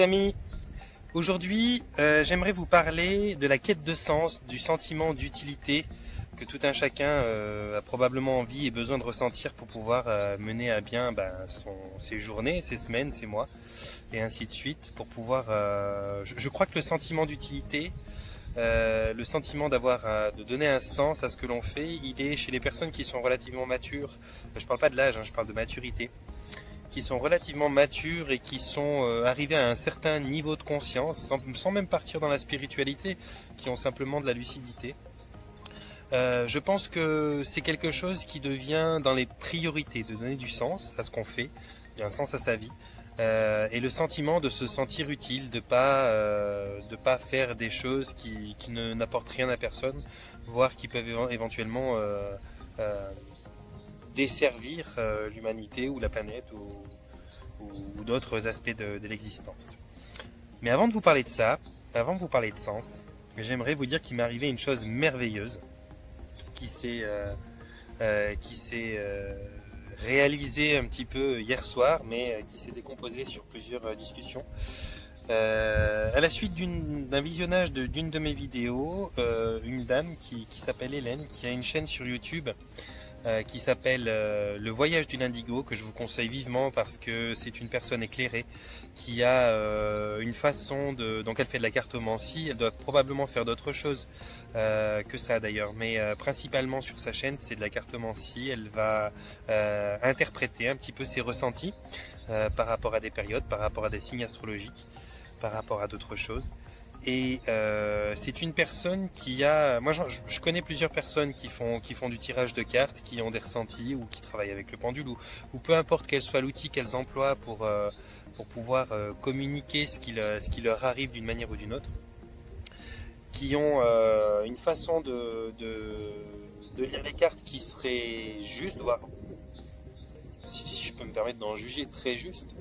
amis, aujourd'hui j'aimerais vous parler de la quête de sens, du sentiment d'utilité que tout un chacun a probablement envie et besoin de ressentir pour pouvoir mener à bien ses journées, ses semaines, ses mois et ainsi de suite pour pouvoir... je crois que le sentiment d'utilité, le sentiment de donner un sens à ce que l'on fait, il est chez les personnes qui sont relativement matures. Je parle pas de l'âge, je parle de maturité, qui sont relativement matures et qui sont arrivés à un certain niveau de conscience, sans même partir dans la spiritualité, qui ont simplement de la lucidité. Je pense que c'est quelque chose qui devient dans les priorités, de donner du sens à ce qu'on fait, un sens à sa vie, et le sentiment de se sentir utile, de pas faire des choses qui n'apportent rien à personne, voire qui peuvent éventuellement desservir l'humanité ou la planète ou d'autres aspects de l'existence. Mais avant de vous parler de ça, avant de vous parler de sens, j'aimerais vous dire qu'il m'est arrivé une chose merveilleuse qui s'est réalisée un petit peu hier soir, mais qui s'est décomposée sur plusieurs discussions. À la suite d'un visionnage d'une de mes vidéos, une dame qui s'appelle Hélène, qui a une chaîne sur YouTube qui s'appelle Le Voyage d'une Indigo, que je vous conseille vivement parce que c'est une personne éclairée qui a une façon donc elle fait de la cartomancie, elle doit probablement faire d'autres choses que ça d'ailleurs, mais principalement sur sa chaîne c'est de la cartomancie. Elle va interpréter un petit peu ses ressentis par rapport à des périodes, par rapport à des signes astrologiques, par rapport à d'autres choses. Et c'est une personne qui a... Moi, je connais plusieurs personnes qui font du tirage de cartes, qui ont des ressentis ou qui travaillent avec le pendule, ou peu importe quel soit l'outil qu'elles emploient pour pouvoir communiquer ce qui leur arrive d'une manière ou d'une autre, qui ont une façon de lire les cartes qui serait juste, voire, si je peux me permettre d'en juger, très juste.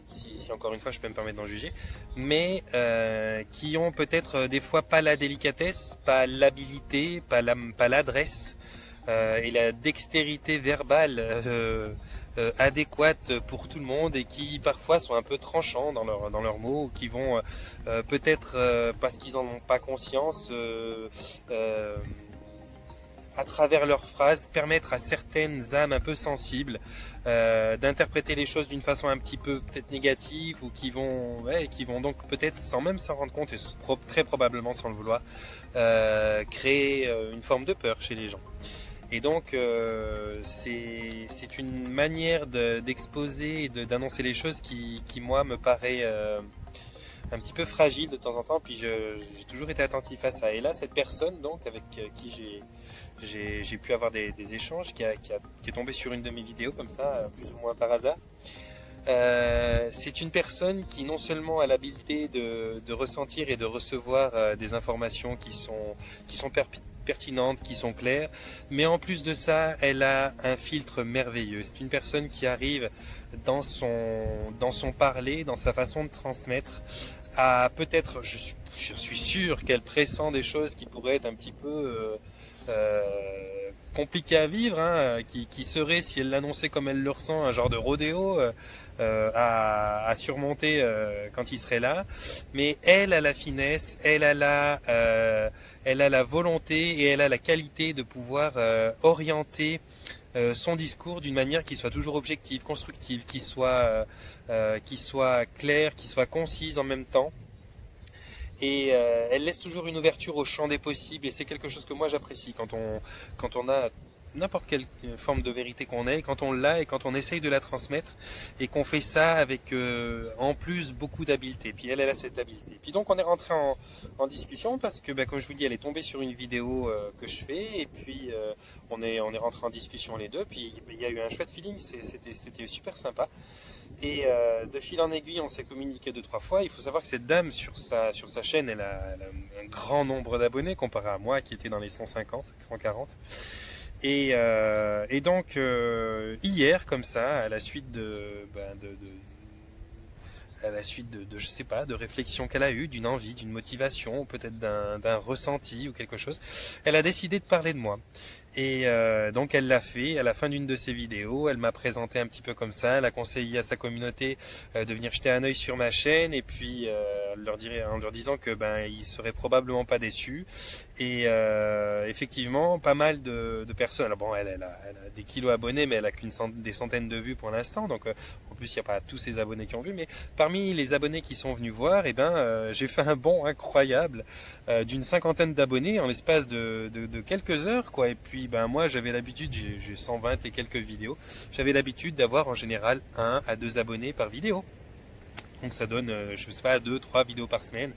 Si encore une fois je peux me permettre d'en juger, mais qui ont peut-être des fois pas la délicatesse, pas l'habilité, pas l'adresse et la dextérité verbale adéquate pour tout le monde, et qui parfois sont un peu tranchants dans leurs mots, ou qui vont peut-être parce qu'ils en ont pas conscience à travers leurs phrases, permettre à certaines âmes un peu sensibles d'interpréter les choses d'une façon un petit peu peut-être négative, ou qui vont donc peut-être sans même s'en rendre compte, et très probablement sans le vouloir, créer une forme de peur chez les gens. Et donc c'est une manière d'exposer et d'annoncer les choses qui moi me paraît un petit peu fragile de temps en temps. Puis j'ai toujours été attentif à ça. Et là, cette personne donc avec qui j'ai pu avoir des échanges, qui est tombé sur une de mes vidéos comme ça, plus ou moins par hasard. C'est une personne qui non seulement a l'habileté de ressentir et de recevoir des informations qui sont pertinentes, qui sont claires, mais en plus de ça, elle a un filtre merveilleux. C'est une personne qui arrive dans son parler, dans sa façon de transmettre, à peut-être, je suis sûr qu'elle pressent des choses qui pourraient être un petit peu compliqué à vivre, qui serait, si elle l'annonçait comme elle le ressent, un genre de rodéo à surmonter quand il serait là. Mais elle a la finesse, elle a la volonté, et elle a la qualité de pouvoir orienter son discours d'une manière qui soit toujours objective, constructive, qui soit claire, qui soit concise en même temps. Et elle laisse toujours une ouverture au champ des possibles, et c'est quelque chose que moi j'apprécie quand on a n'importe quelle forme de vérité qu'on ait, quand on l'a et quand on essaye de la transmettre, et qu'on fait ça avec en plus beaucoup d'habileté. Puis elle a cette habileté. Puis donc on est rentré en discussion parce que comme je vous dis, elle est tombée sur une vidéo que je fais, et puis on est rentré en discussion les deux, puis il y a eu un chouette feeling, c'était super sympa. Et de fil en aiguille, on s'est communiqué 2-3 fois. Il faut savoir que cette dame, sur sa chaîne, elle a un grand nombre d'abonnés comparé à moi qui était dans les 150, 140. Et donc hier, comme ça, à la suite à la suite je sais pas, de réflexions qu'elle a eues, d'une envie, d'une motivation, peut-être d'un ressenti ou quelque chose, elle a décidé de parler de moi. Et donc elle l'a fait à la fin d'une de ses vidéos, elle m'a présenté un petit peu comme ça, elle a conseillé à sa communauté de venir jeter un œil sur ma chaîne, et puis en leur disant que ils seraient probablement pas déçus. Et effectivement, pas mal de personnes. Alors bon, elle a des kilos abonnés, mais elle a des centaines de vues pour l'instant, donc en plus il n'y a pas tous ces abonnés qui ont vu, mais parmi les abonnés qui sont venus voir, j'ai fait un bond incroyable d'une cinquantaine d'abonnés en l'espace de quelques heures, quoi. Et puis moi j'avais l'habitude, j'ai 120 et quelques vidéos, j'avais l'habitude d'avoir en général 1 à 2 abonnés par vidéo. Donc ça donne, je sais pas, 2-3 vidéos par semaine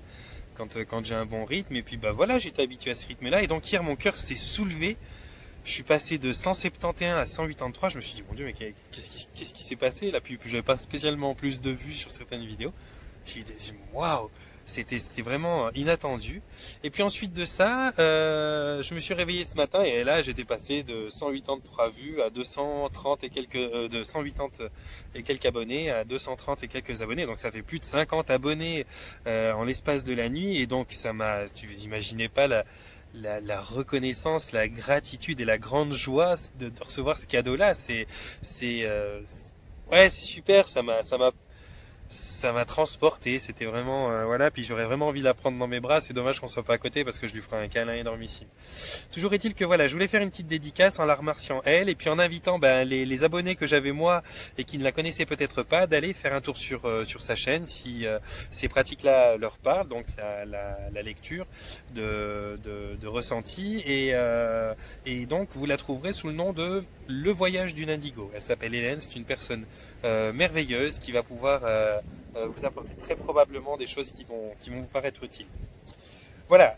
quand j'ai un bon rythme. Et puis voilà, j'étais habitué à ce rythme-là. Et donc hier mon cœur s'est soulevé. Je suis passé de 171 à 183. Je me suis dit, mon Dieu, mais qu'est-ce qui s'est passé là? Puis j'avais pas spécialement plus de vues sur certaines vidéos. J'ai dit, waouh! C'était vraiment inattendu. Et puis ensuite de ça, je me suis réveillé ce matin et là j'étais passé de 183 vues à 230 et quelques, de 180 et quelques abonnés à 230 et quelques abonnés. Donc ça fait plus de 50 abonnés en l'espace de la nuit. Et donc tu vous imaginez pas la reconnaissance, la gratitude et la grande joie de recevoir ce cadeau-là. Ouais, c'est super. Ça m'a transporté, c'était vraiment voilà, puis j'aurais vraiment envie de la prendre dans mes bras. C'est dommage qu'on soit pas à côté parce que je lui ferai un câlin énormissime. Toujours est-il que voilà, je voulais faire une petite dédicace en la remerciant elle, et puis en invitant les abonnés que j'avais moi et qui ne la connaissaient peut-être pas, d'aller faire un tour sur sa chaîne si ces pratiques-là leur parlent, donc la lecture de ressenti, et donc vous la trouverez sous le nom de Le Voyage d'une Indigo. Elle s'appelle Hélène, c'est une personne merveilleuse qui va pouvoir vous apporter très probablement des choses qui vont vous paraître utiles. Voilà,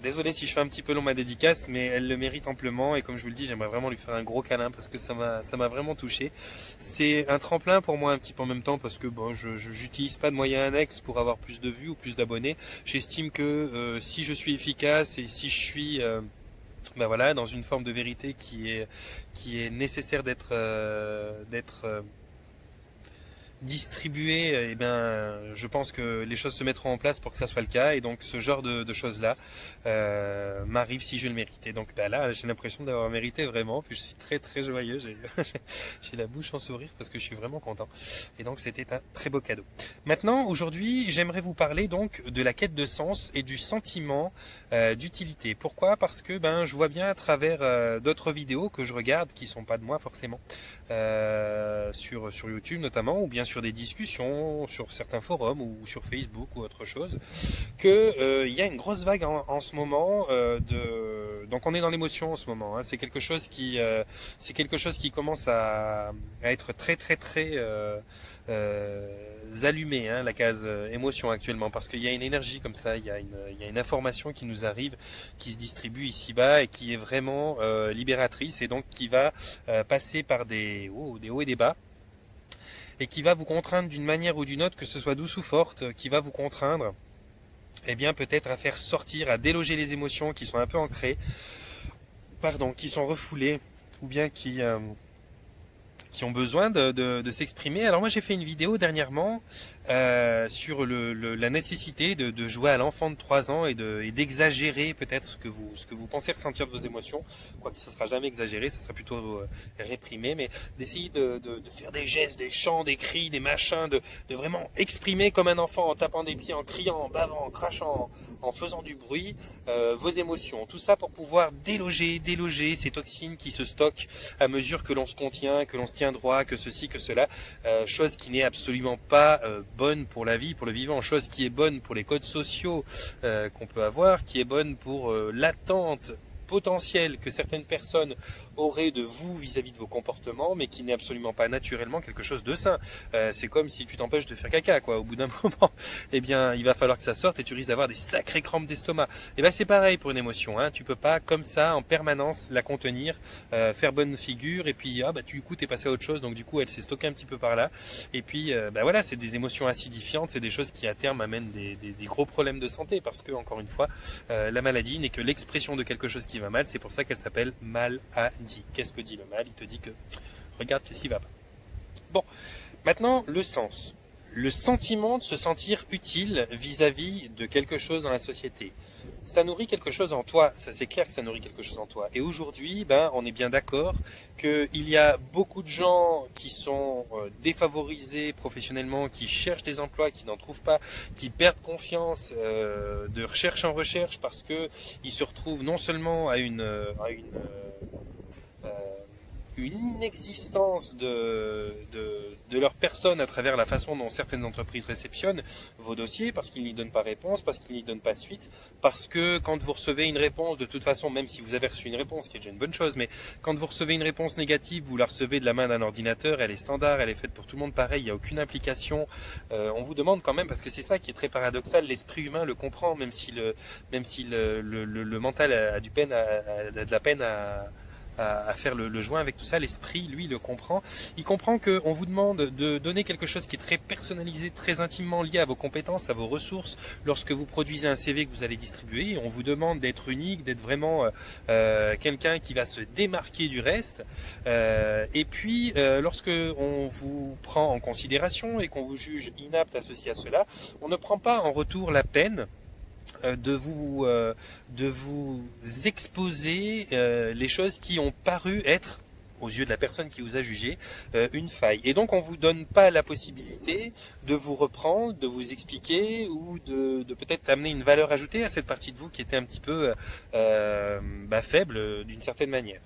désolé si je fais un petit peu long ma dédicace, mais elle le mérite amplement, et comme je vous le dis, j'aimerais vraiment lui faire un gros câlin parce que ça m'a vraiment touché. C'est un tremplin pour moi un petit peu en même temps parce que bon, je j'utilise pas de moyens annexes pour avoir plus de vues ou plus d'abonnés. J'estime que si je suis efficace et si je suis voilà, dans une forme de vérité qui est nécessaire d'être distribué, je pense que les choses se mettront en place pour que ça soit le cas, et donc ce genre de choses-là m'arrive si je le mérite. Et donc là, j'ai l'impression d'avoir mérité vraiment, puis je suis très très joyeux, j'ai la bouche en sourire parce que je suis vraiment content. Et donc c'était un très beau cadeau. Maintenant, aujourd'hui, j'aimerais vous parler donc de la quête de sens et du sentiment d'utilité. Pourquoi? Parce que je vois bien à travers d'autres vidéos que je regarde, qui sont pas de moi forcément, sur YouTube notamment, ou bien sur des discussions, sur certains forums ou sur Facebook ou autre chose, que il y a une grosse vague en ce moment donc on est dans l'émotion en ce moment, hein. C'est quelque chose qui commence à être très très très allumé, hein, la case émotion actuellement, parce qu'il y a une énergie comme ça, il y a une information qui nous arrive, qui se distribue ici-bas et qui est vraiment libératrice, et donc qui va passer par des hauts et des bas, et qui va vous contraindre d'une manière ou d'une autre, que ce soit douce ou forte, qui va vous contraindre peut-être à faire sortir, à déloger les émotions qui sont un peu ancrées, qui sont refoulées, ou bien qui ont besoin de s'exprimer. Alors moi j'ai fait une vidéo dernièrement sur la nécessité de jouer à l'enfant de 3 ans et d'exagérer peut-être ce que vous pensez ressentir de vos émotions, quoique ça sera jamais exagéré, ça sera plutôt réprimé, mais d'essayer de faire des gestes, des chants, des cris, des machins, de vraiment exprimer comme un enfant, en tapant des pieds, en criant, en bavant, en crachant, en faisant du bruit, vos émotions. Tout ça pour pouvoir déloger ces toxines qui se stockent à mesure que l'on se contient, que l'on se tient droit, que ceci, que cela, chose qui n'est absolument pas bonne pour la vie, pour le vivant, chose qui est bonne pour les codes sociaux qu'on peut avoir, qui est bonne pour l'attente potentielle que certaines personnes auraient de vous vis-à-vis de vos comportements, mais qui n'est absolument pas naturellement quelque chose de sain. C'est comme si tu t'empêches de faire caca, quoi. Au bout d'un moment, il va falloir que ça sorte et tu risques d'avoir des sacrées crampes d'estomac. Et c'est pareil pour une émotion, hein. Tu peux pas comme ça en permanence la contenir, faire bonne figure, et puis du coup t'es passé à autre chose, donc du coup elle s'est stockée un petit peu par là. Et puis voilà, c'est des émotions acidifiantes, c'est des choses qui à terme amènent des gros problèmes de santé, parce que encore une fois, la maladie n'est que l'expression de quelque chose qui va mal. C'est pour ça qu'elle s'appelle maladie. Qu'est-ce que dit le mal? Il te dit que regarde qu'est-ce qui va pas. Bon, maintenant le sens. le sentiment de se sentir utile vis-à-vis de quelque chose dans la société. Ça nourrit quelque chose en toi, ça c'est clair que ça nourrit quelque chose en toi. Et aujourd'hui, on est bien d'accord qu'il y a beaucoup de gens qui sont défavorisés professionnellement, qui cherchent des emplois, qui n'en trouvent pas, qui perdent confiance de recherche en recherche parce que ils se retrouvent non seulement à une inexistence de leur personne à travers la façon dont certaines entreprises réceptionnent vos dossiers, parce qu'ils n'y donnent pas réponse, parce qu'ils n'y donnent pas suite, parce que quand vous recevez une réponse, de toute façon, même si vous avez reçu une réponse, qui est déjà une bonne chose, mais quand vous recevez une réponse négative, vous la recevez de la main d'un ordinateur, elle est standard, elle est faite pour tout le monde pareil, il n'y a aucune implication. On vous demande quand même, parce que c'est ça qui est très paradoxal, l'esprit humain le comprend, même si le mental a de la peine à faire le joint avec tout ça, l'esprit, lui, le comprend. Il comprend qu'on vous demande de donner quelque chose qui est très personnalisé, très intimement lié à vos compétences, à vos ressources. Lorsque vous produisez un CV que vous allez distribuer, on vous demande d'être unique, d'être vraiment quelqu'un qui va se démarquer du reste. Et puis, lorsque on vous prend en considération et qu'on vous juge inapte à ceci, à cela, on ne prend pas en retour la peine de vous exposer les choses qui ont paru être, aux yeux de la personne qui vous a jugé, une faille. Et donc on vous donne pas la possibilité de vous reprendre, de vous expliquer ou de peut-être amener une valeur ajoutée à cette partie de vous qui était un petit peu faible d'une certaine manière.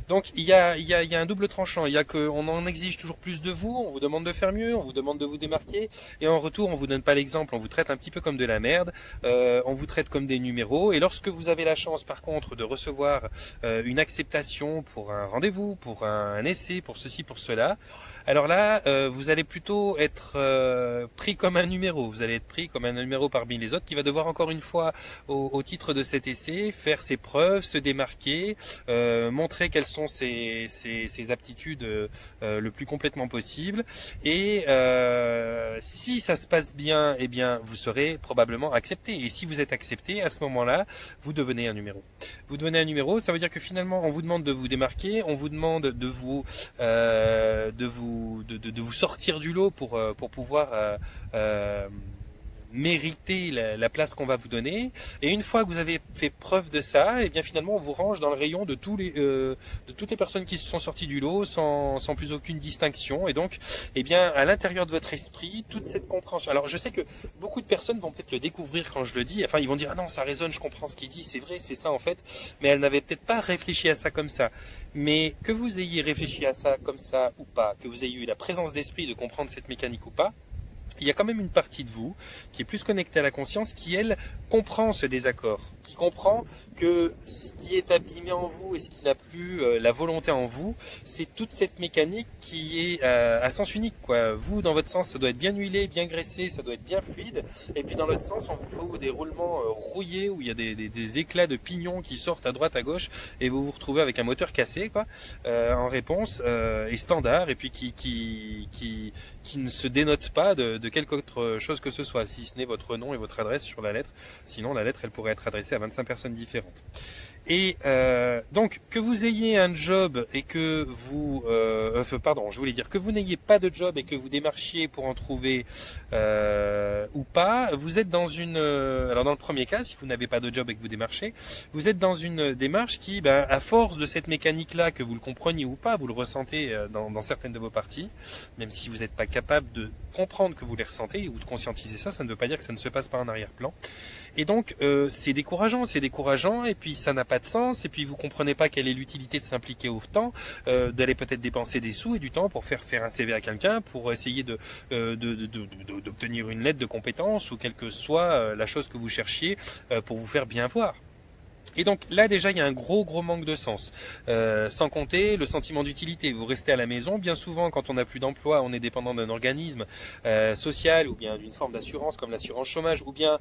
Donc il y a un double tranchant. Il y a qu'on en exige toujours plus de vous, on vous demande de faire mieux, on vous demande de vous démarquer, et en retour on vous donne pas l'exemple, on vous traite un petit peu comme de la merde, on vous traite comme des numéros. Et lorsque vous avez la chance par contre de recevoir une acceptation pour un rendez-vous, pour un essai, pour ceci, pour cela, alors là, vous allez plutôt être pris comme un numéro. Vous allez être pris comme un numéro parmi les autres qui va devoir encore une fois, au titre de cet essai, faire ses preuves, se démarquer, montrer quelles sont ses aptitudes le plus complètement possible. Et si ça se passe bien, eh bien, vous serez probablement accepté. Et si vous êtes accepté, à ce moment-là, vous devenez un numéro. Vous devenez un numéro, ça veut dire que finalement, on vous demande de vous démarquer, on vous demande de vous sortir du lot pour pouvoir mériter la place qu'on va vous donner. Et une fois que vous avez fait preuve de ça, et bien finalement on vous range dans le rayon de toutes les personnes qui se sont sorties du lot sans plus aucune distinction. Et donc, eh bien, à l'intérieur de votre esprit, toute cette compréhension. Alors je sais que beaucoup de personnes vont peut-être le découvrir quand je le dis. Enfin, ils vont dire ah non, ça résonne, je comprends ce qu'il dit, c'est vrai, c'est ça en fait. Mais elles n'avaient peut-être pas réfléchi à ça comme ça. Mais que vous ayez réfléchi à ça comme ça ou pas, que vous ayez eu la présence d'esprit de comprendre cette mécanique ou pas, il y a quand même une partie de vous qui est plus connectée à la conscience, qui elle comprend ce désaccord, qui comprend que ce qui est abîmé en vous et ce qui n'a plus la volonté en vous, c'est toute cette mécanique qui est à sens unique, quoi. Vous, dans votre sens, ça doit être bien huilé, bien graissé, ça doit être bien fluide, et puis dans l'autre sens, on vous fait des roulements rouillés où il y a des éclats de pignons qui sortent à droite, à gauche, et vous vous retrouvez avec un moteur cassé, quoi, en réponse, et standard, et puis qui ne se dénote pas de quelque autre chose que ce soit, si ce n'est votre nom et votre adresse sur la lettre. Sinon, la lettre, elle pourrait être adressée à 25 personnes différentes. Et donc, que vous ayez un job et que vous... je voulais dire que vous n'ayez pas de job et que vous démarchiez pour en trouver ou pas, vous êtes dans une... alors dans le premier cas, si vous n'avez pas de job et que vous démarchez, vous êtes dans une démarche qui, à force de cette mécanique-là, que vous le compreniez ou pas, vous le ressentez dans certaines de vos parties, même si vous n'êtes pas capable de comprendre que vous les ressentez ou de conscientiser ça, ça ne veut pas dire que ça ne se passe pas en arrière-plan. Et donc, c'est décourageant, et puis ça n'a pas de sens, et puis vous comprenez pas quelle est l'utilité de s'impliquer autant, d'aller peut-être dépenser des sous et du temps pour faire un CV à quelqu'un, pour essayer d'obtenir une lettre de compétence ou quelle que soit la chose que vous cherchiez pour vous faire bien voir. Et donc là déjà il y a un gros manque de sens, sans compter le sentiment d'utilité. Vous restez à la maison, bien souvent quand on n'a plus d'emploi, on est dépendant d'un organisme social ou bien d'une forme d'assurance comme l'assurance chômage ou bien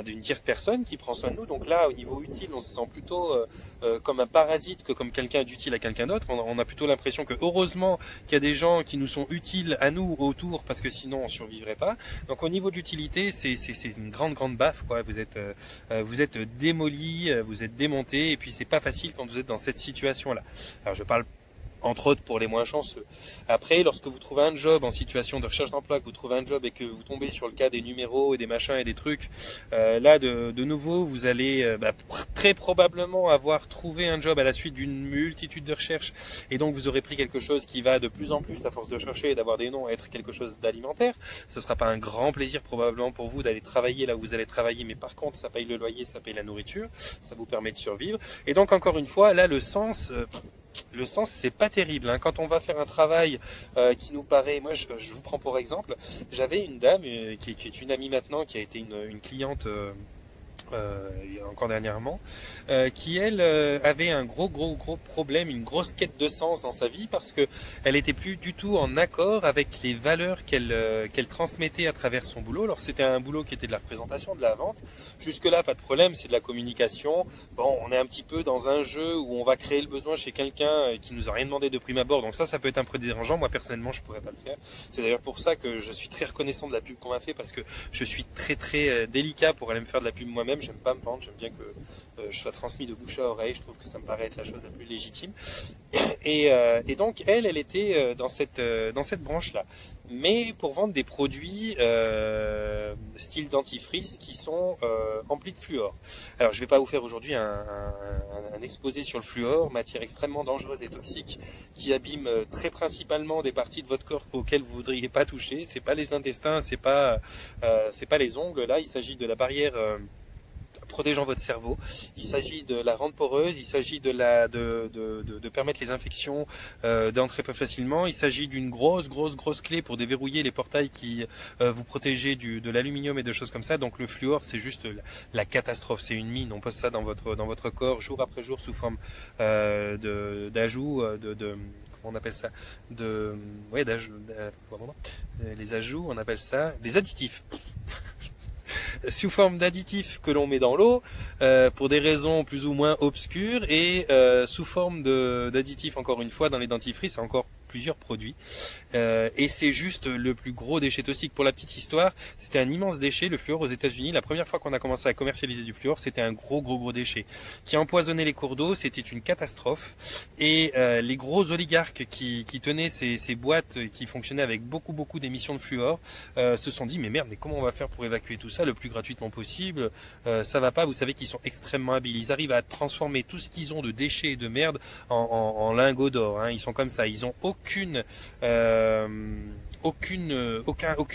d'une tierce personne qui prend soin de nous. Donc là au niveau utile on se sent plutôt comme un parasite que comme quelqu'un d'utile à quelqu'un d'autre. On a plutôt l'impression que heureusement qu'il y a des gens qui nous sont utiles à nous autour parce que sinon on survivrait pas. Donc au niveau de l'utilité c'est une grande baffe, quoi. Vous êtes démoli, vous êtes démonté, et puis c'est pas facile quand vous êtes dans cette situation-là. Alors je parle entre autres pour les moins chanceux. Après, lorsque vous trouvez un job en situation de recherche d'emploi, que vous trouvez un job et que vous tombez sur le cas des numéros et des machins et des trucs, là de nouveau vous allez très probablement avoir trouvé un job à la suite d'une multitude de recherches, et donc vous aurez pris quelque chose qui va de plus en plus, à force de chercher et d'avoir des noms, être quelque chose d'alimentaire. Ce sera pas un grand plaisir probablement pour vous d'aller travailler là où vous allez travailler, mais par contre ça paye le loyer, ça paye la nourriture, ça vous permet de survivre. Et donc encore une fois, là le sens c'est pas terrible, hein. Quand on va faire un travail qui nous paraît, moi je vous prends pour exemple, j'avais une dame qui est une amie maintenant, qui a été une cliente encore dernièrement, qui elle avait un gros problème, une grosse quête de sens dans sa vie, parce que elle était plus du tout en accord avec les valeurs qu'elle transmettait à travers son boulot. Alors c'était un boulot qui était de la représentation, de la vente. Jusque là pas de problème, c'est de la communication. Bon, on est un petit peu dans un jeu où on va créer le besoin chez quelqu'un qui nous a rien demandé de prime abord, donc ça peut être un peu dérangeant. Moi personnellement je pourrais pas le faire. C'est d'ailleurs pour ça que je suis très reconnaissant de la pub qu'on m'a fait, parce que je suis très délicat pour aller me faire de la pub moi-même. J'aime pas me vendre, j'aime bien que je sois transmis de bouche à oreille. Je trouve que ça me paraît être la chose la plus légitime. Et donc elle était dans cette branche-là, mais pour vendre des produits style dentifrice qui sont emplis de fluor. Alors je vais pas vous faire aujourd'hui un exposé sur le fluor, matière extrêmement dangereuse et toxique, qui abîme très principalement des parties de votre corps auxquelles vous voudriez pas toucher. C'est pas les intestins, c'est pas les ongles. Là il s'agit de la barrière protégeant votre cerveau. Il s'agit de la rendre poreuse, il s'agit de permettre les infections d'entrer plus facilement. Il s'agit d'une grosse clé pour déverrouiller les portails qui vous protégez de l'aluminium et de choses comme ça. Donc le fluor, c'est juste la catastrophe, c'est une mine. On pose ça dans votre corps jour après jour sous forme d'ajout, comment on appelle ça, les ajouts, on appelle ça des additifs. Sous forme d'additifs que l'on met dans l'eau pour des raisons plus ou moins obscures, et sous forme d'additifs, encore une fois, dans les dentifrices, c'est encore plusieurs produits, et c'est juste le plus gros déchet toxique. Pour la petite histoire, c'était un immense déchet, le fluor aux États-Unis. La première fois qu'on a commencé à commercialiser du fluor, c'était un gros déchet qui empoisonnait les cours d'eau. C'était une catastrophe, et les gros oligarques qui tenaient ces boîtes qui fonctionnaient avec beaucoup d'émissions de fluor se sont dit mais merde, mais comment on va faire pour évacuer tout ça le plus gratuitement possible? Ça va pas. Vous savez qu'ils sont extrêmement habiles, ils arrivent à transformer tout ce qu'ils ont de déchets et de merde en lingots d'or, hein. Ils sont comme ça, ils ont aucune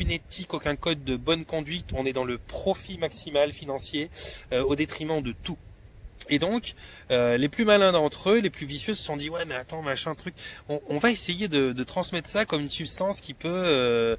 éthique, aucun code de bonne conduite. On est dans le profit maximal financier au détriment de tout. Et donc, les plus malins d'entre eux, les plus vicieux, se sont dit ouais mais attends, machin truc, on va essayer de transmettre ça comme une substance qui pourrait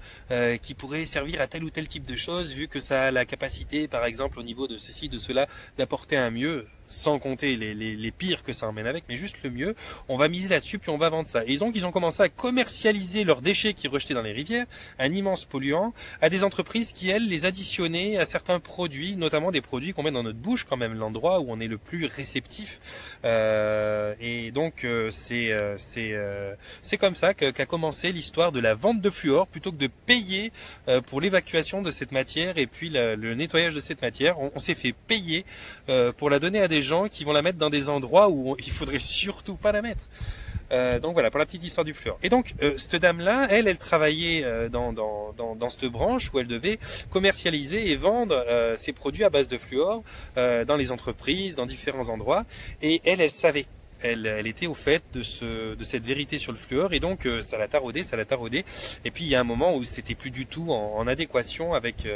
servir à tel ou tel type de choses, vu que ça a la capacité, par exemple au niveau de ceci, de cela, d'apporter un mieux, sans compter les pires que ça emmène avec, mais juste le mieux. On va miser là-dessus, puis on va vendre ça. Et donc ils ont commencé à commercialiser leurs déchets qu'ils rejetaient dans les rivières, un immense polluant, à des entreprises qui, elles, les additionnaient à certains produits, notamment des produits qu'on met dans notre bouche, quand même l'endroit où on est le plus réceptif. Et donc c'est comme ça qu'a commencé l'histoire de la vente de fluor. Plutôt que de payer pour l'évacuation de cette matière et puis le nettoyage de cette matière, on s'est fait payer pour la donner à des gens qui vont la mettre dans des endroits où il faudrait surtout pas la mettre. Donc voilà pour la petite histoire du fluor. Et donc cette dame-là, elle travaillait dans cette branche où elle devait commercialiser et vendre ses produits à base de fluor dans les entreprises, dans différents endroits. Et elle savait. Elle était au fait de cette vérité sur le fluor, et donc ça l'a taraudé. Et puis il y a un moment où c'était plus du tout en adéquation avec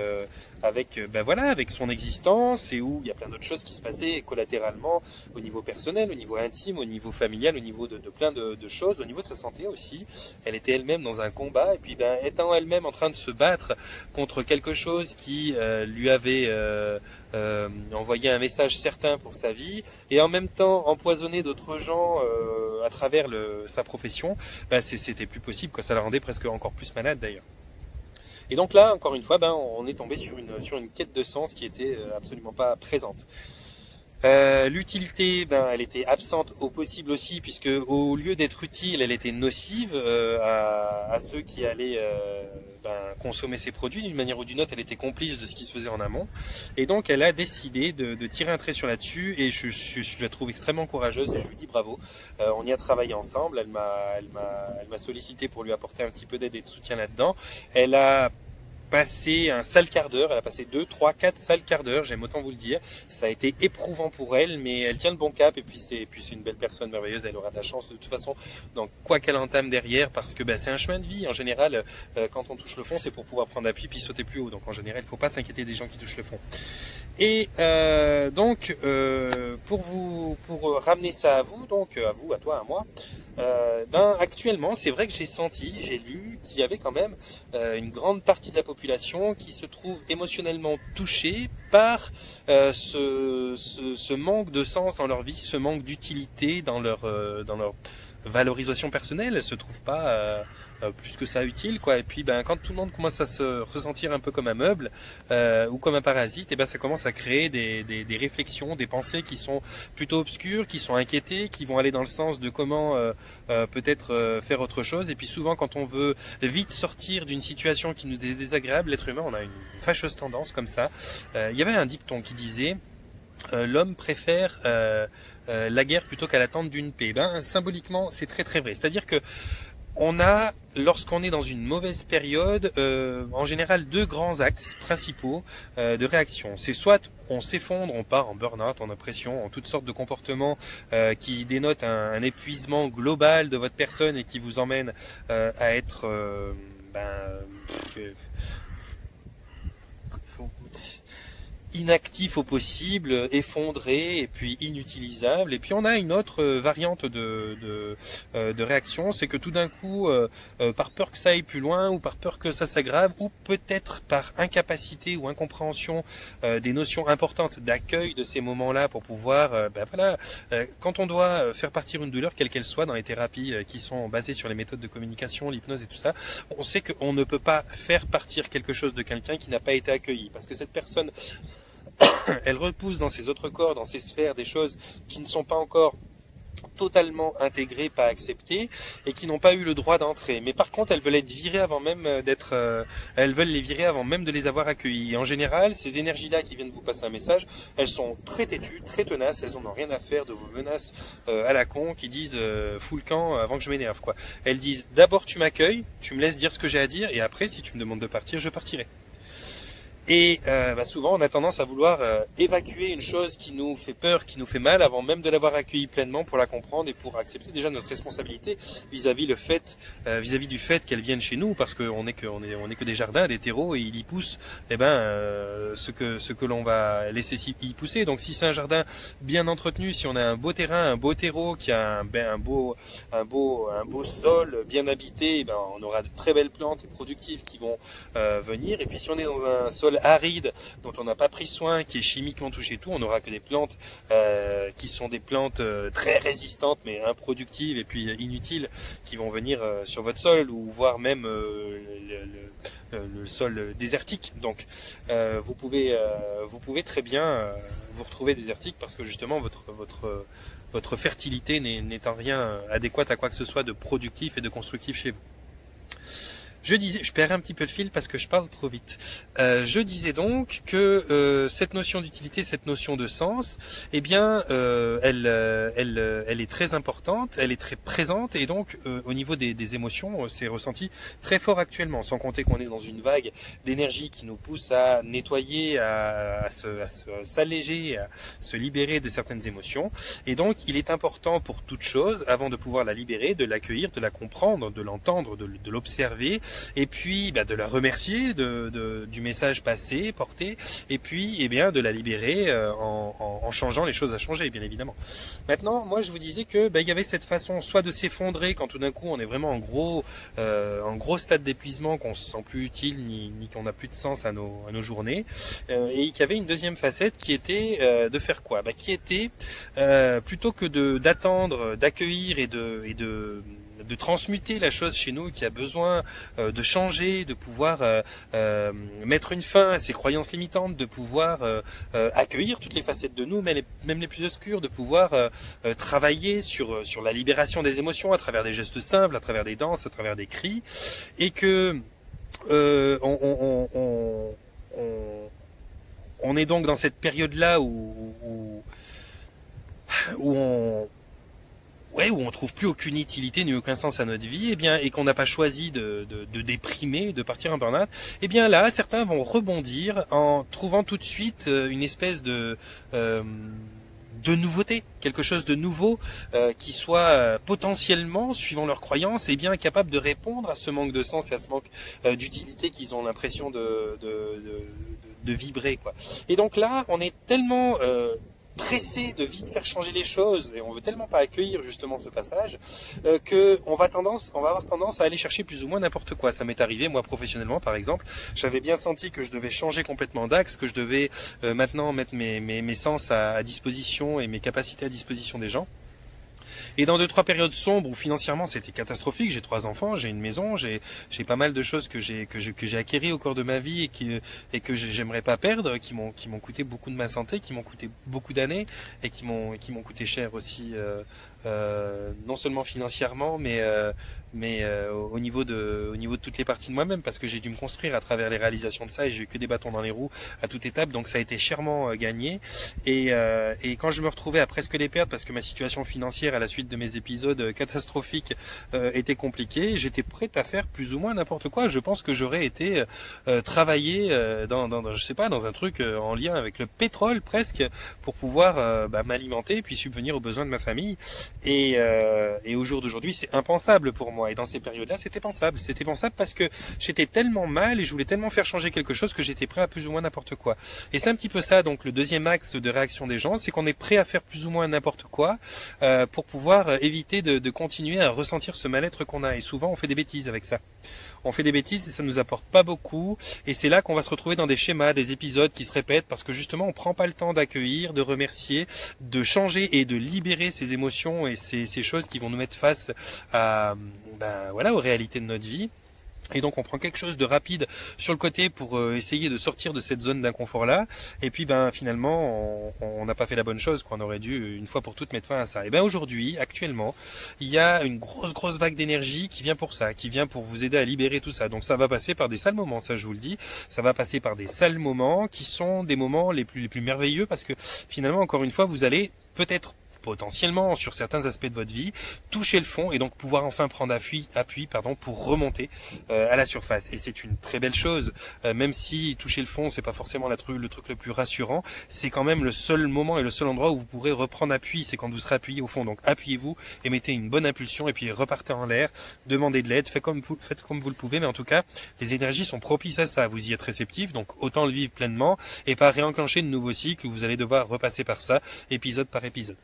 son existence, et où il y a plein d'autres choses qui se passaient collatéralement au niveau personnel, au niveau intime, au niveau familial, au niveau de plein de choses, au niveau de sa santé aussi. Elle était elle-même dans un combat, et puis étant elle-même en train de se battre contre quelque chose qui lui avait envoyé un message certain pour sa vie, et en même temps empoisonner d'autres gens à travers sa profession, c'était plus possible, quoi. Ça la rendait presque encore plus malade d'ailleurs. Et donc là, encore une fois, on est tombé sur une quête de sens qui était absolument pas présente. L'utilité, elle était absente au possible aussi, puisque au lieu d'être utile, elle était nocive à ceux qui allaient consommer ces produits. D'une manière ou d'une autre, elle était complice de ce qui se faisait en amont. Et donc, elle a décidé de tirer un trait sur là-dessus. Et je la trouve extrêmement courageuse et je lui dis bravo. On y a travaillé ensemble. Elle m'a sollicité pour lui apporter un petit peu d'aide et de soutien là-dedans. Elle a passé un sale quart d'heure, elle a passé 2, 3, 4 sales quarts d'heure, j'aime autant vous le dire. Ça a été éprouvant pour elle, mais elle tient le bon cap et puis c'est une belle personne merveilleuse, elle aura de la chance de toute façon dans quoi qu'elle entame derrière, parce que c'est un chemin de vie. En général, quand on touche le fond, c'est pour pouvoir prendre appui puis sauter plus haut. Donc en général, il ne faut pas s'inquiéter des gens qui touchent le fond. Et donc, pour ramener ça à vous, donc à vous, à toi, à moi, actuellement, c'est vrai que j'ai lu qu'il y avait quand même une grande partie de la population qui se trouve émotionnellement touchée par ce manque de sens dans leur vie, ce manque d'utilité dans leur valorisation personnelle. Elle se trouve pas plus que ça utile, quoi. Et puis quand tout le monde commence à se ressentir un peu comme un meuble ou comme un parasite, et ça commence à créer des réflexions, des pensées qui sont plutôt obscures, qui sont inquiétées, qui vont aller dans le sens de comment peut-être faire autre chose. Et puis souvent, quand on veut vite sortir d'une situation qui nous est désagréable, l'être humain, on a une fâcheuse tendance comme ça. Il y avait un dicton qui disait l'homme préfère la guerre plutôt qu'à l'attente d'une paix. Symboliquement, c'est très très vrai. C'est-à-dire que lorsqu'on est dans une mauvaise période, en général deux grands axes principaux de réaction. C'est soit on s'effondre, on part en burn-out, en oppression, en toutes sortes de comportements qui dénotent un épuisement global de votre personne et qui vous emmène à être inactif au possible, effondré et puis inutilisable. Et puis on a une autre variante de réaction, c'est que tout d'un coup, par peur que ça aille plus loin ou par peur que ça s'aggrave, ou peut-être par incapacité ou incompréhension des notions importantes d'accueil de ces moments-là pour pouvoir, quand on doit faire partir une douleur, quelle qu'elle soit, dans les thérapies qui sont basées sur les méthodes de communication, l'hypnose et tout ça, on sait qu'on ne peut pas faire partir quelque chose de quelqu'un qui n'a pas été accueilli, parce que cette personne elle repousse dans ses autres corps, dans ses sphères, des choses qui ne sont pas encore totalement intégrées, pas acceptées, et qui n'ont pas eu le droit d'entrer. Mais par contre, elles veulent être virées avant même elles veulent les virer avant même de les avoir accueillies. Et en général, ces énergies-là qui viennent vous passer un message, elles sont très têtues, très tenaces, elles n'en ont rien à faire de vos menaces à la con qui disent fous le camp avant que je m'énerve, quoi. Elles disent d'abord tu m'accueilles, tu me laisses dire ce que j'ai à dire, et après si tu me demandes de partir, je partirai. Et souvent on a tendance à vouloir évacuer une chose qui nous fait peur, qui nous fait mal, avant même de l'avoir accueillie pleinement, pour la comprendre et pour accepter déjà notre responsabilité vis-à-vis du fait qu'elle vienne chez nous, parce qu'on est que des jardins, des terreaux, et il y pousse ce que l'on va laisser y pousser. Donc si c'est un jardin bien entretenu, si on a un beau terrain, un beau terreau, qui a un beau sol bien habité, on aura de très belles plantes et productives qui vont venir. Et puis si on est dans un sol aride dont on n'a pas pris soin, qui est chimiquement touché, tout, on n'aura que des plantes qui sont des plantes très résistantes mais improductives et puis inutiles, qui vont venir sur votre sol, ou voire même le sol désertique. Donc vous pouvez très bien vous retrouver désertique, parce que justement votre fertilité n'est en rien adéquate à quoi que ce soit de productif et de constructif chez vous. Je disais, je perds un petit peu le fil parce que je parle trop vite. Je disais donc que cette notion d'utilité, cette notion de sens, elle est très importante, elle est très présente, et donc au niveau des émotions, c'est ressenti très fort actuellement. Sans compter qu'on est dans une vague d'énergie qui nous pousse à nettoyer, à s'alléger, à se libérer de certaines émotions. Et donc, il est important pour toute chose, avant de pouvoir la libérer, de l'accueillir, de la comprendre, de l'entendre, de l'observer. Et puis de la remercier du message passé, porté, et puis de la libérer en changeant les choses à changer, bien évidemment. Maintenant, moi je vous disais que il y avait cette façon soit de s'effondrer quand tout d'un coup on est vraiment en gros stade d'épuisement, qu'on se sent plus utile ni qu'on n'a plus de sens à nos journées, et qu'il y avait une deuxième facette qui était de faire quoi, qui était plutôt que d'attendre, d'accueillir et de transmuter la chose chez nous qui a besoin de changer, de pouvoir mettre une fin à ces croyances limitantes, de pouvoir accueillir toutes les facettes de nous, même les plus obscures, de pouvoir travailler sur la libération des émotions à travers des gestes simples, à travers des danses, à travers des cris, et que On est donc dans cette période-là où on où on trouve plus aucune utilité ni aucun sens à notre vie, et qu'on n'a pas choisi de déprimer, de partir en burn-out, là, certains vont rebondir en trouvant tout de suite une espèce de nouveauté, quelque chose de nouveau qui soit potentiellement, suivant leurs croyances, capable de répondre à ce manque de sens et à ce manque d'utilité qu'ils ont l'impression de vibrer, quoi. Et donc là, on est tellement pressé de vite faire changer les choses et on veut tellement pas accueillir justement ce passage que on va avoir tendance à aller chercher plus ou moins n'importe quoi. Ça m'est arrivé moi professionnellement par exemple, j'avais bien senti que je devais changer complètement d'axe, que je devais maintenant mettre mes sens à disposition et mes capacités à disposition des gens. Et dans 2-3 périodes sombres où financièrement c'était catastrophique, j'ai 3 enfants, j'ai une maison, j'ai pas mal de choses que j'ai acquéries au cours de ma vie et que j'aimerais pas perdre, qui m'ont coûté beaucoup de ma santé, qui m'ont coûté beaucoup d'années et qui m'ont coûté cher aussi, non seulement financièrement mais au niveau de toutes les parties de moi-même, parce que j'ai dû me construire à travers les réalisations de ça et j'ai eu que des bâtons dans les roues à toute étape, donc ça a été chèrement gagné. Et quand je me retrouvais à presque les perdre parce que ma situation financière à la suite de mes épisodes catastrophiques était compliquée, j'étais prête à faire plus ou moins n'importe quoi. Je pense que j'aurais été travailler dans je sais pas, dans un truc en lien avec le pétrole presque, pour pouvoir m'alimenter puis subvenir aux besoins de ma famille. Et au jour d'aujourd'hui, c'est impensable pour moi. Et dans ces périodes-là, c'était pensable. C'était pensable parce que j'étais tellement mal et je voulais tellement faire changer quelque chose que j'étais prêt à plus ou moins n'importe quoi. Et c'est un petit peu ça, donc le deuxième axe de réaction des gens, c'est qu'on est prêt à faire plus ou moins n'importe quoi pour pouvoir éviter de continuer à ressentir ce mal-être qu'on a. Et souvent, on fait des bêtises avec ça. On fait des bêtises et ça nous apporte pas beaucoup, et c'est là qu'on va se retrouver dans des schémas, des épisodes qui se répètent parce que justement on prend pas le temps d'accueillir, de remercier, de changer et de libérer ces émotions et ces choses qui vont nous mettre face à aux réalités de notre vie. Et donc on prend quelque chose de rapide sur le côté pour essayer de sortir de cette zone d'inconfort là, et puis finalement on n'a pas fait la bonne chose, quoi. On aurait dû une fois pour toutes mettre fin à ça. Et aujourd'hui, actuellement, il y a une grosse vague d'énergie qui vient pour ça, qui vient pour vous aider à libérer tout ça. Donc ça va passer par des sales moments, ça je vous le dis, ça va passer par des sales moments qui sont des moments les plus merveilleux, parce que finalement, encore une fois, vous allez peut-être potentiellement sur certains aspects de votre vie toucher le fond et donc pouvoir enfin prendre appui pour remonter à la surface. Et c'est une très belle chose, même si toucher le fond c'est pas forcément le truc le plus rassurant, c'est quand même le seul moment et le seul endroit où vous pourrez reprendre appui, c'est quand vous serez appuyé au fond. Donc appuyez-vous et mettez une bonne impulsion et puis repartez en l'air, demandez de l'aide, faites comme vous le pouvez, mais en tout cas les énergies sont propices à ça, vous y êtes réceptif, donc autant le vivre pleinement et pas réenclencher de nouveaux cycles où vous allez devoir repasser par ça épisode par épisode.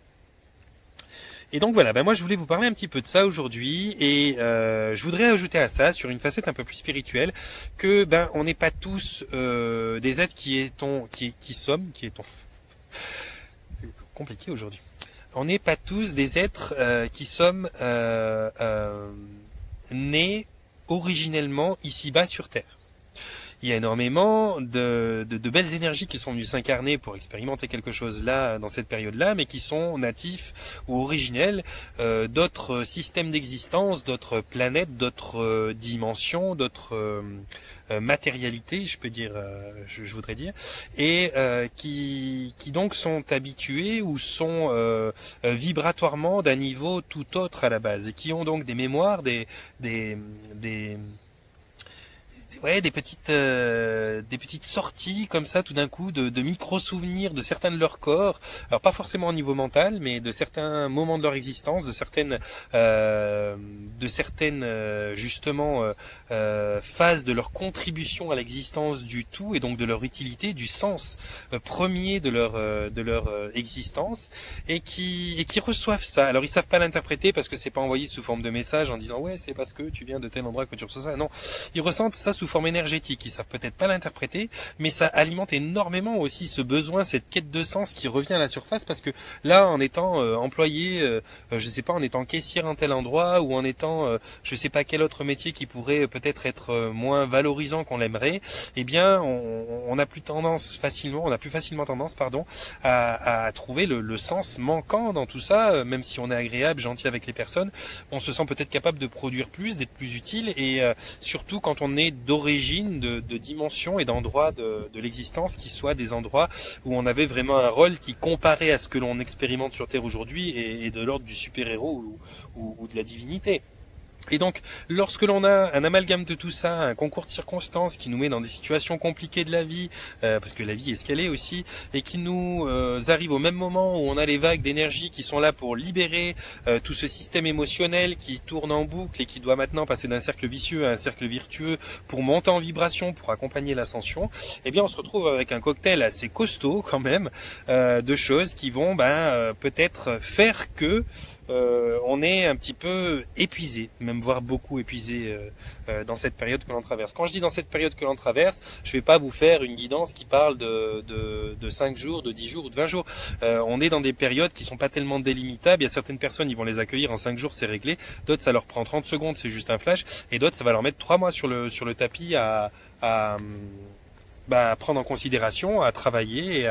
Et donc voilà, moi je voulais vous parler un petit peu de ça aujourd'hui, et je voudrais ajouter à ça, sur une facette un peu plus spirituelle, que on n'est pas tous des êtres qui sommes compliqué aujourd'hui. On n'est pas tous des êtres qui sommes nés originellement ici-bas sur Terre. Il y a énormément de belles énergies qui sont venues s'incarner pour expérimenter quelque chose là, dans cette période-là, mais qui sont natifs ou originels d'autres systèmes d'existence, d'autres planètes, d'autres dimensions, d'autres matérialités, je peux dire, je voudrais dire, et qui donc sont habitués ou sont vibratoirement d'un niveau tout autre à la base, et qui ont donc des mémoires, des petites sorties comme ça tout d'un coup de micro-souvenirs de certains de leur corps, alors pas forcément au niveau mental, mais de certains moments de leur existence, de certaines justement phases de leur contribution à l'existence du tout, et donc de leur utilité, du sens premier de leur existence, et qui reçoivent ça. Alors ils savent pas l'interpréter parce que c'est pas envoyé sous forme de message en disant ouais c'est parce que tu viens de tel endroit que tu reçois ça. Non, ils ressentent ça sous forme énergétique, ils savent peut-être pas l'interpréter, mais ça alimente énormément aussi ce besoin, cette quête de sens qui revient à la surface, parce que là, en étant employé, je sais pas, en étant caissière en tel endroit, ou en étant, je sais pas quel autre métier qui pourrait peut-être être moins valorisant qu'on l'aimerait, on a plus facilement tendance, à trouver le sens manquant dans tout ça, même si on est agréable, gentil avec les personnes, on se sent peut-être capable de produire plus, d'être plus utile, et surtout quand on est d'origine d'origine, de dimension et d'endroits de l'existence qui soient des endroits où on avait vraiment un rôle qui comparait à ce que l'on expérimente sur Terre aujourd'hui et de l'ordre du super-héros ou de la divinité. Et donc, lorsque l'on a un amalgame de tout ça, un concours de circonstances qui nous met dans des situations compliquées de la vie, parce que la vie est ce qu'elle est aussi, et qui nous arrive au même moment où on a les vagues d'énergie qui sont là pour libérer tout ce système émotionnel qui tourne en boucle et qui doit maintenant passer d'un cercle vicieux à un cercle vertueux pour monter en vibration, pour accompagner l'ascension, eh bien on se retrouve avec un cocktail assez costaud quand même, de choses qui vont peut-être faire que on est un petit peu épuisé, même voire beaucoup épuisé dans cette période que l'on traverse. Quand je dis dans cette période que l'on traverse, je vais pas vous faire une guidance qui parle de 5 jours, de 10 jours ou de 20 jours. On est dans des périodes qui sont pas tellement délimitables. Il y a certaines personnes, ils vont les accueillir en 5 jours, c'est réglé. D'autres, ça leur prend 30 secondes, c'est juste un flash. Et d'autres, ça va leur mettre 3 mois sur le tapis à prendre en considération, à travailler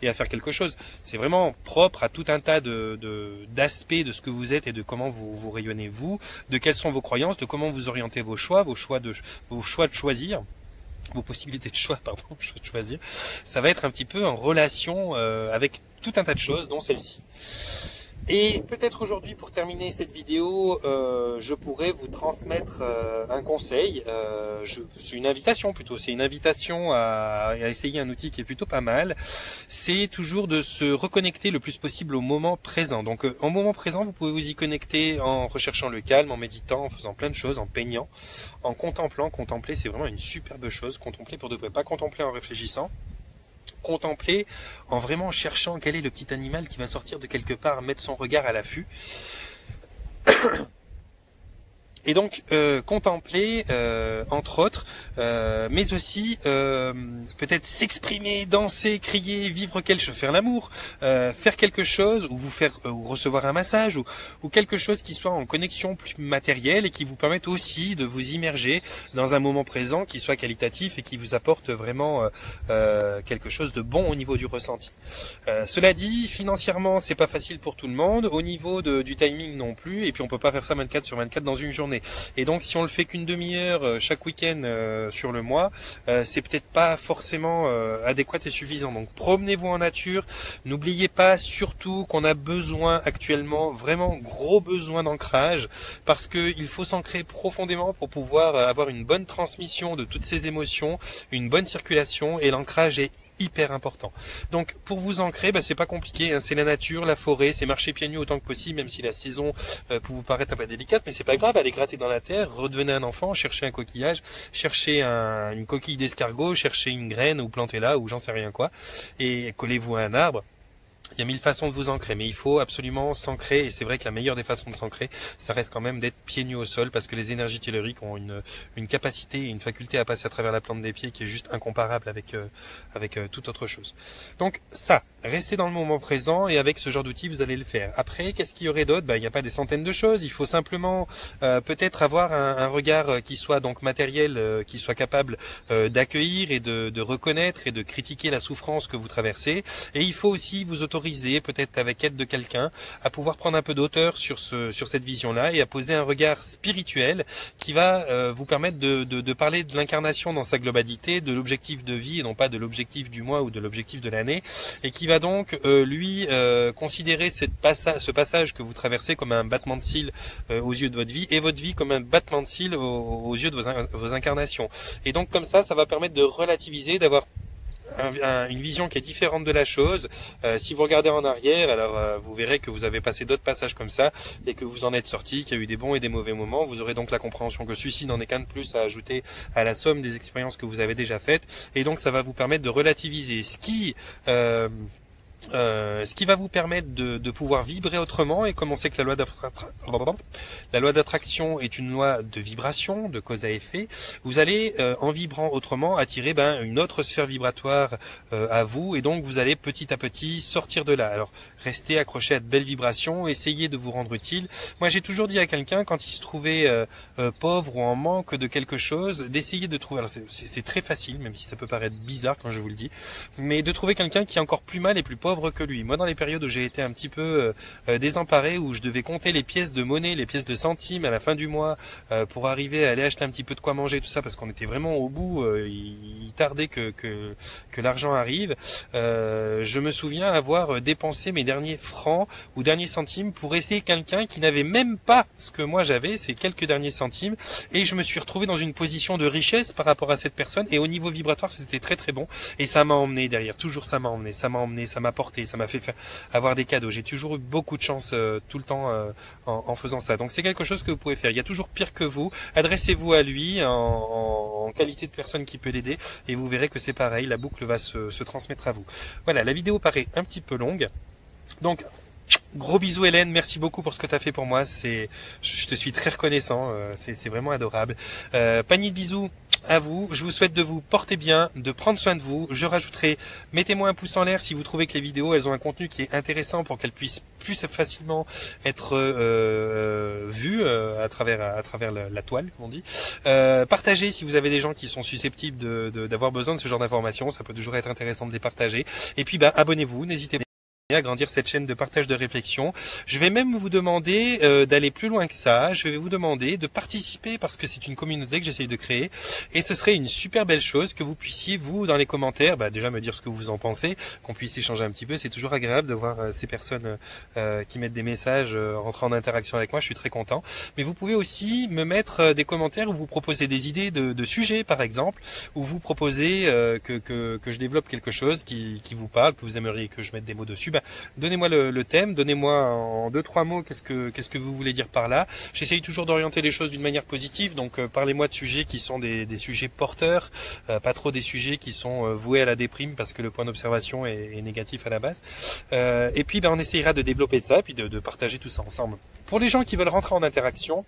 et à faire quelque chose. C'est vraiment propre à tout un tas d'aspects de ce que vous êtes et de comment vous rayonnez vous, de quelles sont vos croyances, de comment vous orientez vos choix de choisir, vos possibilités de choix, choix de choisir. Ça va être un petit peu en relation avec tout un tas de choses, dont celle-ci. Et peut-être aujourd'hui, pour terminer cette vidéo, je pourrais vous transmettre un conseil. C'est une invitation plutôt. C'est une invitation à essayer un outil qui est plutôt pas mal. C'est toujours de se reconnecter le plus possible au moment présent. Donc, en moment présent, vous pouvez vous y connecter en recherchant le calme, en méditant, en faisant plein de choses, en peignant, en contemplant. Contempler, c'est vraiment une superbe chose. Contempler pour de vrai, pas contempler en réfléchissant. Contempler en vraiment cherchant quel est le petit animal qui va sortir de quelque part, mettre son regard à l'affût. Et donc contempler, entre autres, mais aussi peut-être s'exprimer, danser, crier, vivre quelque chose, faire l'amour, faire quelque chose, ou recevoir un massage, ou quelque chose qui soit en connexion plus matérielle et qui vous permette aussi de vous immerger dans un moment présent qui soit qualitatif et qui vous apporte vraiment quelque chose de bon au niveau du ressenti. Cela dit, financièrement, c'est pas facile pour tout le monde, au niveau du timing non plus, et puis on peut pas faire ça 24/24 dans une journée. Et donc si on le fait qu'une demi-heure chaque week-end sur le mois, c'est peut-être pas forcément adéquat et suffisant. Donc promenez-vous en nature, n'oubliez pas surtout qu'on a besoin actuellement, vraiment gros besoin d'ancrage, parce qu'il faut s'ancrer profondément pour pouvoir avoir une bonne transmission de toutes ces émotions, une bonne circulation, et l'ancrage est hyper important. Donc pour vous ancrer, c'est pas compliqué, hein, c'est la nature, la forêt, c'est marcher pieds nus autant que possible, même si la saison peut vous paraître un peu délicate, mais c'est pas grave, allez gratter dans la terre, redevenez un enfant, cherchez un coquillage, cherchez une coquille d'escargot, cherchez une graine ou plantez-la ou j'en sais rien quoi, et collez-vous à un arbre. Il y a 1000 façons de vous ancrer, mais il faut absolument s'ancrer, et c'est vrai que la meilleure des façons de s'ancrer, ça reste quand même d'être pieds nus au sol, parce que les énergies telluriques ont une capacité et une faculté à passer à travers la plante des pieds qui est juste incomparable avec toute autre chose. Donc ça, restez dans le moment présent, et avec ce genre d'outils, vous allez le faire. Après, qu'est-ce qu'il y aurait d'autre ? Il n'y a pas des centaines de choses, il faut simplement peut-être avoir un regard qui soit donc matériel, qui soit capable d'accueillir et de reconnaître et de critiquer la souffrance que vous traversez, et il faut aussi vous autoriser, peut-être avec aide de quelqu'un, à pouvoir prendre un peu d'auteur sur cette vision-là et à poser un regard spirituel qui va vous permettre de parler de l'incarnation dans sa globalité, de l'objectif de vie et non pas de l'objectif du mois ou de l'objectif de l'année, et qui va donc considérer ce passage que vous traversez comme un battement de cils aux yeux de votre vie, et votre vie comme un battement de cils aux yeux de vos incarnations. Et donc comme ça va permettre de relativiser, d'avoir une vision qui est différente de la chose. Si vous regardez en arrière, alors vous verrez que vous avez passé d'autres passages comme ça et que vous en êtes sorti, qu'il y a eu des bons et des mauvais moments. Vous aurez donc la compréhension que celui-ci n'en est qu'un de plus à ajouter à la somme des expériences que vous avez déjà faites, et donc ça va vous permettre de relativiser, ce qui va vous permettre de pouvoir vibrer autrement. Et comme on sait que la loi d'attraction est une loi de vibration, de cause à effet, vous allez en vibrant autrement attirer une autre sphère vibratoire à vous, et donc vous allez petit à petit sortir de là. Alors restez accrochés à de belles vibrations, essayez de vous rendre utile. Moi j'ai toujours dit à quelqu'un quand il se trouvait pauvre ou en manque de quelque chose, d'essayer de trouver, alors c'est très facile, même si ça peut paraître bizarre quand je vous le dis, mais de trouver quelqu'un qui est encore plus mal et plus pauvre que lui. Moi dans les périodes où j'ai été un petit peu désemparé, où je devais compter les pièces de monnaie, les pièces de centimes à la fin du mois pour arriver à aller acheter un petit peu de quoi manger, tout ça, parce qu'on était vraiment au bout, il tardait que l'argent arrive. Je me souviens avoir dépensé mes derniers francs ou derniers centimes pour essayer quelqu'un qui n'avait même pas ce que moi j'avais, ces quelques derniers centimes, et je me suis retrouvé dans une position de richesse par rapport à cette personne, et au niveau vibratoire c'était très très bon, et ça m'a emmené derrière, toujours ça m'a porté, ça m'a fait avoir des cadeaux. J'ai toujours eu beaucoup de chance tout le temps en faisant ça. Donc c'est quelque chose que vous pouvez faire. Il y a toujours pire que vous. Adressez-vous à lui en qualité de personne qui peut l'aider, et vous verrez que c'est pareil, la boucle va se transmettre à vous. Voilà, la vidéo paraît un petit peu longue. Donc, gros bisous Hélène, merci beaucoup pour ce que tu as fait pour moi. Je te suis très reconnaissant, c'est vraiment adorable. Panier de bisous à vous. Je vous souhaite de vous porter bien, de prendre soin de vous. Je rajouterai, mettez-moi un pouce en l'air si vous trouvez que les vidéos elles ont un contenu qui est intéressant pour qu'elles puissent plus facilement être vues à travers la toile, comme on dit. Partagez si vous avez des gens qui sont susceptibles d'avoir besoin de ce genre d'informations. Ça peut toujours être intéressant de les partager. Et puis abonnez-vous, n'hésitez pas à grandir cette chaîne de partage de réflexion. Je vais même vous demander d'aller plus loin que ça. Je vais vous demander de participer parce que c'est une communauté que j'essaye de créer, et ce serait une super belle chose que vous puissiez, vous, dans les commentaires, déjà me dire ce que vous en pensez, qu'on puisse échanger un petit peu. C'est toujours agréable de voir ces personnes qui mettent des messages, rentrer en interaction avec moi. Je suis très content. Mais vous pouvez aussi me mettre des commentaires où vous proposez des idées de sujets, par exemple, où vous proposez que je développe quelque chose qui vous parle, que vous aimeriez que je mette des mots dessus. Donnez-moi le thème, donnez-moi en 2-3 mots qu'est-ce que vous voulez dire par là. J'essaye toujours d'orienter les choses d'une manière positive, donc parlez-moi de sujets qui sont des sujets porteurs, pas trop des sujets qui sont voués à la déprime parce que le point d'observation est négatif à la base. Et puis on essayera de développer ça, puis de partager tout ça ensemble. Pour les gens qui veulent rentrer en interaction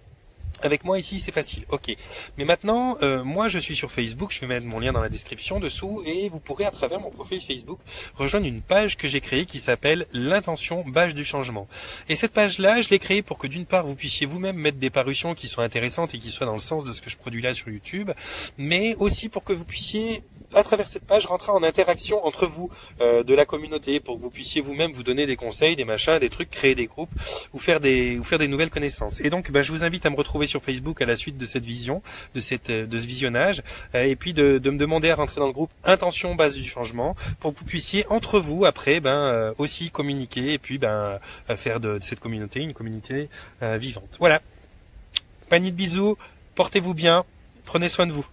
avec moi ici, c'est facile, ok. Mais maintenant, moi je suis sur Facebook, je vais mettre mon lien dans la description dessous, et vous pourrez à travers mon profil Facebook rejoindre une page que j'ai créée qui s'appelle l'intention bâche du changement. Et cette page-là, je l'ai créée pour que d'une part vous puissiez vous-même mettre des parutions qui soient intéressantes et qui soient dans le sens de ce que je produis là sur YouTube, mais aussi pour que vous puissiez à travers cette page rentrer en interaction entre vous de la communauté, pour que vous puissiez vous-même vous donner des conseils, des machins, des trucs, créer des groupes ou faire des nouvelles connaissances. Et donc je vous invite à me retrouver sur Facebook à la suite de cette vision, de ce visionnage, et puis de me demander à rentrer dans le groupe Intention base du changement, pour que vous puissiez entre vous après aussi communiquer, et puis faire de cette communauté une communauté vivante. Voilà. Panier de bisous, portez-vous bien, prenez soin de vous.